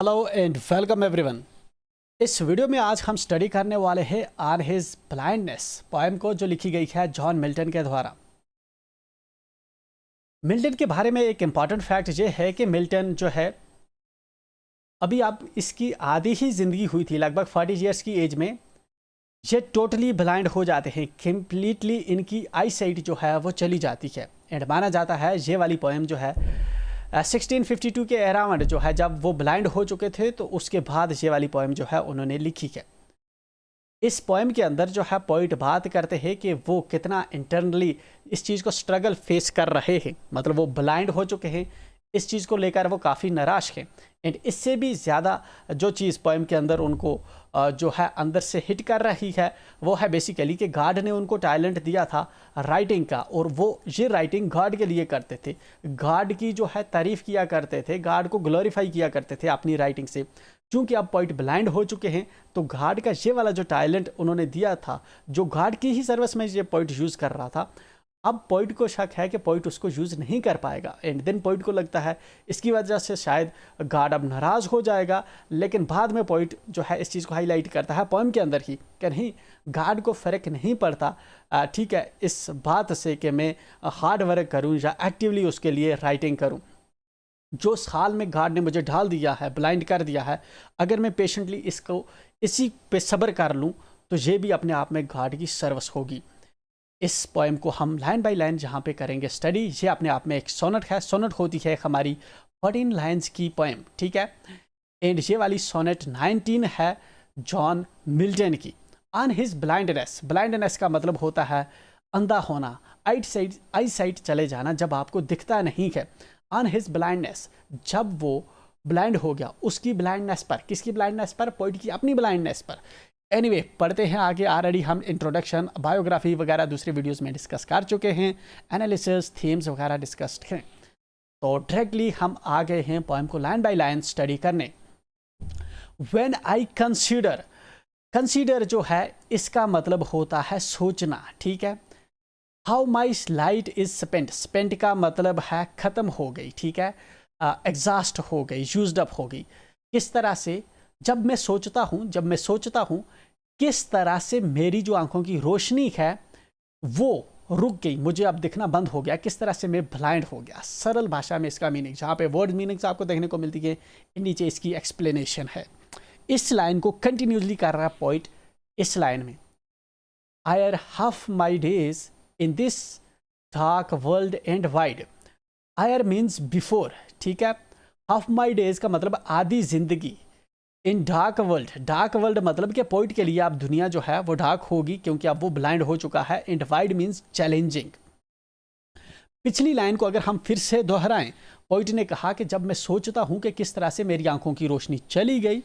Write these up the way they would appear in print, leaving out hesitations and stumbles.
Hello and welcome everyone. इस video में आज हम स्टडी करने वाले हैं ऑन हिज ब्लाइंडनेस पोएम को, जो लिखी गई है जॉन मिल्टन के द्वारा। मिल्टन के बारे में एक इम्पॉर्टेंट फैक्ट ये है कि मिल्टन जो है, अभी आप इसकी आधी ही ज़िंदगी हुई थी, लगभग 40 ईयर्स की एज में ये टोटली ब्लाइंड हो जाते हैं। कम्प्लीटली इनकी आई साइट जो है वो चली जाती है। एंड माना जाता है ये वाली पोएम जो है 1652 के अराउंड जो है, जब वो ब्लाइंड हो चुके थे, तो उसके बाद ये वाली पोएम जो है उन्होंने लिखी है। इस पोएम के अंदर जो है पोइट बात करते हैं कि वो कितना इंटरनली इस चीज़ को स्ट्रगल फेस कर रहे हैं। मतलब वो ब्लाइंड हो चुके हैं, इस चीज़ को लेकर वो काफ़ी निराश हैं। एंड इससे भी ज़्यादा जो चीज़ पोएम के अंदर उनको जो है अंदर से हिट कर रही है, वो है बेसिकली कि गॉड ने उनको टैलेंट दिया था राइटिंग का, और वो ये राइटिंग गॉड के लिए करते थे। गॉड की जो है तारीफ़ किया करते थे, गॉड को ग्लोरीफाई किया करते थे अपनी राइटिंग से। क्योंकि अब पोइट ब्लाइंड हो चुके हैं, तो गॉड का ये वाला जो टैलेंट उन्होंने दिया था, जो गॉड की ही सर्विस में ये पोइट यूज़ कर रहा था, अब पोइट को शक है कि पोइट उसको यूज़ नहीं कर पाएगा। एंड देन पोइट को लगता है इसकी वजह से शायद गॉड अब नाराज़ हो जाएगा। लेकिन बाद में पोइट जो है इस चीज़ को हाईलाइट करता है पोएम के अंदर ही कि नहीं, गॉड को फ़र्क नहीं पड़ता, ठीक है, इस बात से कि मैं हार्ड वर्क करूँ या एक्टिवली उसके लिए राइटिंग करूँ। जो साल में गॉड ने मुझे ढाल दिया है, ब्लाइंड कर दिया है, अगर मैं पेशेंटली इसको इसी पे सब्र कर लूँ, तो ये भी अपने आप में गॉड की सर्विस होगी। इस पोएम को हम लाइन बाय लाइन जहाँ पे करेंगे स्टडी। ये अपने आप में एक सोनेट है। सोनेट होती है हमारी 14 लाइन्स की पोएम, ठीक है। एंड ये वाली सोनेट 19 है जॉन मिल्टन की, ऑन हिज ब्लाइंडनेस। ब्लाइंडनेस का मतलब होता है अंधा होना, आई साइट चले जाना, जब आपको दिखता नहीं है। ऑन हिज ब्लाइंडनेस, जब वो ब्लाइंड हो गया, उसकी ब्लाइंडनेस पर। किसकी ब्लाइंडनेस पर? पोइट की अपनी ब्लाइंडनेस पर। एनीवे, पढ़ते हैं आगे। ऑलरेडी हम इंट्रोडक्शन, बायोग्राफी वगैरह दूसरे वीडियोस में डिस्कस कर चुके हैं, एनालिसिस, थीम्स वगैरह डिस्कस्ड हैं। तो डायरेक्टली हम आ गए हैं पोएम को लाइन बाय लाइन स्टडी करने। व्हेन आई कंसीडर, कंसीडर जो है इसका मतलब होता है सोचना, ठीक है। How my light is spent, spent का मतलब है ख़त्म हो गई, ठीक है, एग्जॉस्ट हो गई, यूज्ड अप हो गई। किस तरह से? जब मैं सोचता हूँ किस तरह से मेरी जो आंखों की रोशनी है वो रुक गई, मुझे अब दिखना बंद हो गया, किस तरह से मैं ब्लाइंड हो गया। सरल भाषा में इसका मीनिंग, जहाँ पे वर्ड मीनिंग्स आपको देखने को मिलती है, नीचे इसकी एक्सप्लेनेशन है। इस लाइन को कंटिन्यूसली कर रहा है पोइट इस लाइन में। Ere half my days in this dark world and wide. Ere means before, ठीक है। हाफ माई डेज का मतलब आधी जिंदगी। In dark world, dark world मतलब कि पोइट के लिए अब दुनिया जो है वो डार्क होगी, क्योंकि अब वो ब्लाइंड हो चुका है। And wide means challenging. पिछली लाइन को अगर हम फिर से दोहराएं, पोइट ने कहा कि जब मैं सोचता हूं कि किस तरह से मेरी आंखों की रोशनी चली गई,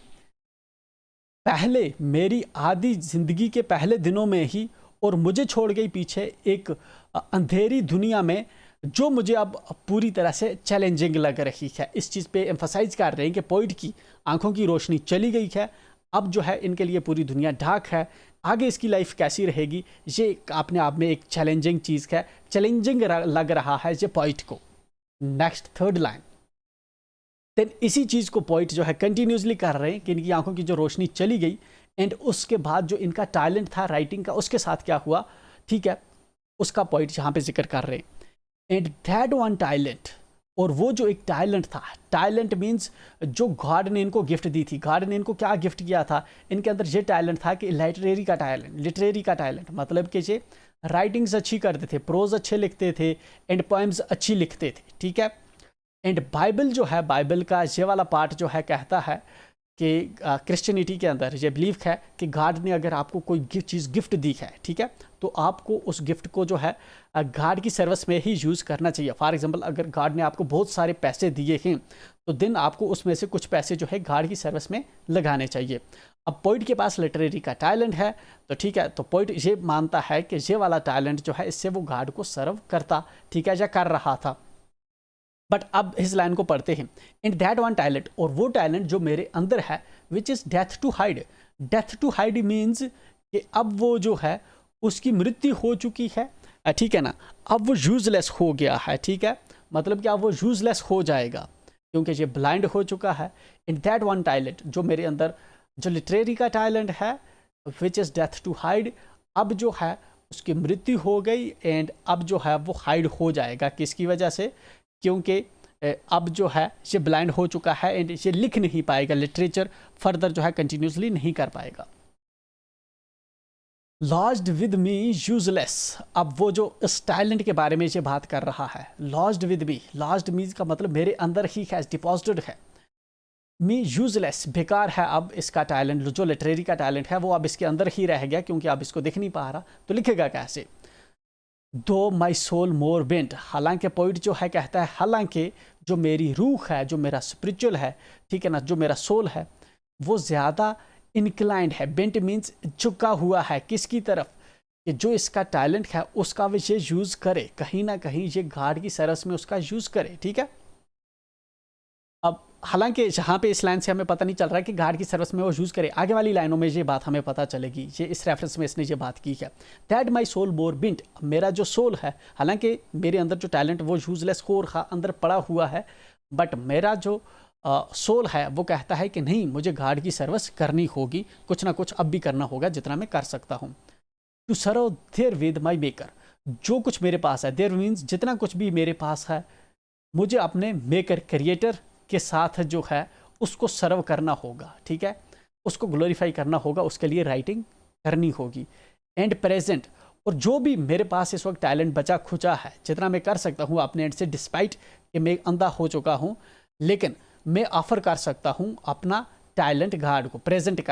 पहले मेरी आधी जिंदगी के पहले दिनों में ही, और मुझे छोड़ गई पीछे एक अंधेरी दुनिया में, जो मुझे अब पूरी तरह से चैलेंजिंग लग रही है। इस चीज़ पे एम्फसाइज कर रहे हैं कि पोइट की आंखों की रोशनी चली गई है, अब जो है इनके लिए पूरी दुनिया डार्क है। आगे इसकी लाइफ कैसी रहेगी, ये अपने आप में एक चैलेंजिंग चीज़ है, चैलेंजिंग लग रहा है ये पोइट को। नेक्स्ट थर्ड लाइन, देन इसी चीज़ को पोइट जो है कंटिन्यूसली कर रहे हैं कि इनकी आंखों की जो रोशनी चली गई, एंड उसके बाद जो इनका टैलेंट था राइटिंग का, उसके साथ क्या हुआ, ठीक है, उसका पोइट यहाँ पे जिक्र कर रहे हैं। एंड दैट वन टैलेंट, और वो जो एक टैलेंट था, टैलेंट मीन्स जो गॉड ने इनको गिफ्ट दी थी। गॉड ने इनको क्या गिफ्ट किया था? इनके अंदर ये टैलेंट था कि लिटरेरी का टैलेंट मतलब कि ये राइटिंग्स अच्छी करते थे, प्रोज अच्छे लिखते थे, एंड पोएम्स अच्छी लिखते थे, ठीक है। एंड बाइबल जो है, बाइबल का ये वाला पार्ट जो है कहता है कि क्रिश्चियनिटी के अंदर ये बिलीव है कि गॉड ने अगर आपको कोई चीज़ गिफ्ट दी है, ठीक है, तो आपको उस गिफ्ट को जो है गॉड की सर्विस में ही यूज़ करना चाहिए। फॉर एग्जांपल, अगर गॉड ने आपको बहुत सारे पैसे दिए हैं, तो दिन आपको उसमें से कुछ पैसे जो है गॉड की सर्विस में लगाने चाहिए। अब पोइट के पास लिटरेरी का टैलेंट है, तो ठीक है, तो पोइट ये मानता है कि ये वाला टैलेंट जो है इससे वो गॉड को सर्व करता, ठीक है, या कर रहा था। बट अब इस लाइन को पढ़ते हैं, इन दैट वन टैलेंट, और वो टैलेंट जो मेरे अंदर है, which is death to hide. Death to hide means कि अब वो जो है उसकी मृत्यु हो चुकी है, ठीक है ना, अब वो यूजलेस हो गया है, ठीक है, मतलब कि अब वो यूजलेस हो जाएगा। क्योंकि ये ब्लाइंड हो चुका है। इन दैट वन टैलेंट, जो मेरे अंदर जो लिटरेरी का टैलेंट है, which is death to hide, अब जो है उसकी मृत्यु हो गई एंड अब जो है वो हाइड हो जाएगा। किसकी वजह से? क्योंकि अब जो है ये ब्लाइंड हो चुका है एंड ये लिख नहीं पाएगा, लिटरेचर फर्दर जो है कंटिन्यूसली नहीं कर पाएगा। लॉस्ड विद मी यूजलेस, अब वो जो इस टैलेंट के बारे में ये बात कर रहा है, लॉस्ड विद मी, लॉस्ड मीज का मतलब मेरे अंदर ही हैज़ डिपॉजिटेड है, मी यूजलेस, बेकार है अब इसका टैलेंट, जो लिटरेरी का टैलेंट है वो अब इसके अंदर ही रह गया क्योंकि अब इसको दिख नहीं पा रहा, तो लिखेगा कैसे? दो माई सोल मोर बेंट, हालांकि पोइट जो है कहता है हालांकि जो मेरी रूह है, जो मेरा स्पिरिचुअल है, ठीक है ना, जो मेरा सोल है वो ज़्यादा इंक्लाइंड है। बेंट मीन्स झुका हुआ है, किसकी तरफ? कि जो इसका टैलेंट है उसका वो ये यूज़ करे, कहीं ना कहीं ये गॉड की सर्विस में उसका यूज़ करे, ठीक है। अब हालांकि यहाँ पे इस लाइन से हमें पता नहीं चल रहा है कि गॉड की सर्विस में वो यूज़ करे, आगे वाली लाइनों में ये बात हमें पता चलेगी। ये इस रेफरेंस में इसने ये बात की है, दैट माई सोल मोर बिंट, मेरा जो सोल है, हालांकि मेरे अंदर जो टैलेंट वो यूजलेस हो रहा अंदर पड़ा हुआ है, बट मेरा जो सोल है वो कहता है कि नहीं, मुझे गॉड की सर्विस करनी होगी, कुछ ना कुछ अब भी करना होगा जितना मैं कर सकता हूँ। To serve therewith my maker, जो कुछ मेरे पास है, देयर मीन्स जितना कुछ भी मेरे पास है, मुझे अपने मेकर क्रिएटर के साथ जो है उसको सर्व करना होगा, ठीक है, उसको ग्लोरीफाई करना होगा, उसके लिए राइटिंग करनी होगी। एंड प्रेजेंट, और जो भी मेरे पास इस वक्त टैलेंट बचा खुचा है, जितना मैं कर सकता हूँ अपने एंड से, डिस्पाइट कि मैं अंधा हो चुका हूँ, लेकिन मैं ऑफर कर सकता हूँ अपना टैलेंट गॉड को, प्रेजेंट कर